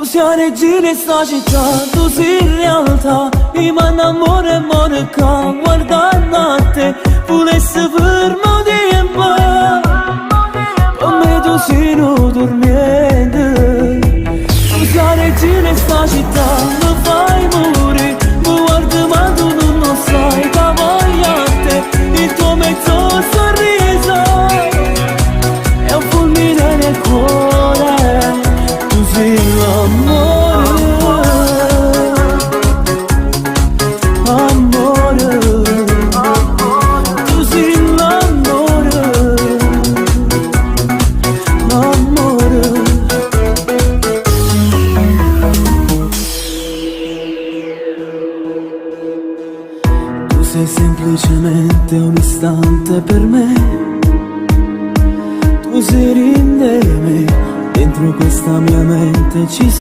sia regina in sta città, tu sei in realtà. Mi manda amore, amore, che guarda a te, volesse fermo tempo. Come tu sei non dormiente, tu sia regina in sta città, mi fai morire. Mi guardi ma tu non sai che voglio a te, il tuo mezzo sorriso è un fulmine nel cuore. Tu sei l'amore, amore, tu sei l'amore, amore. Tu sei semplicemente un istante per me, tu sei rinde me, dentro questa mia mente ci